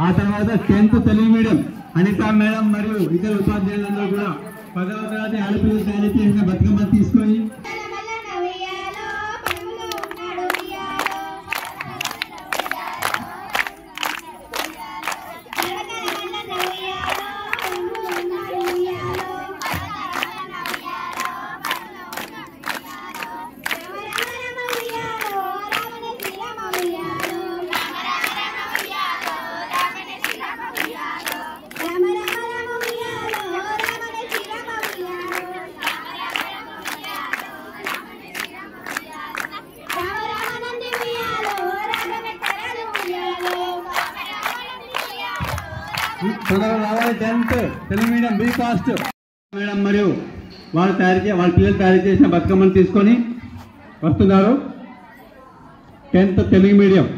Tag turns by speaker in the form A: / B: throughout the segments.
A: ఆ తర్వాత 10th Telugu medium Anita madam మరియు ఇతర ఉపాధ్యాయులందరూ కూడా 10వ తరగతి ఆడపిల్లలు తయారు చేసిన బతుకమ్మ తీసుకొని రావాలి 10th Telugu medium B caste madam మరియు వాళ్ళ పిల్లలు తయారు చేసిన బతుకమ్మను తీసుకొని వస్తున్నారు 10th తెలుగు మీడియం.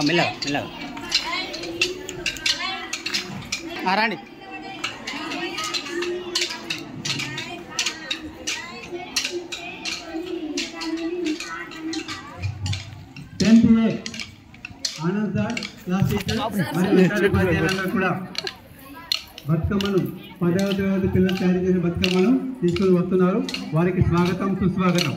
A: మెల్లగా మెల్లగా రండి. ఆనంద్ సార్ క్లాస్ టీచర్ మరియు కూడా బతుకమ్మను 10వ తరగతి పిల్లలు తయారు చేసిన బతుకమ్మను తీసుకొని వస్తున్నారు. వారికి స్వాగతం సుస్వాగతం.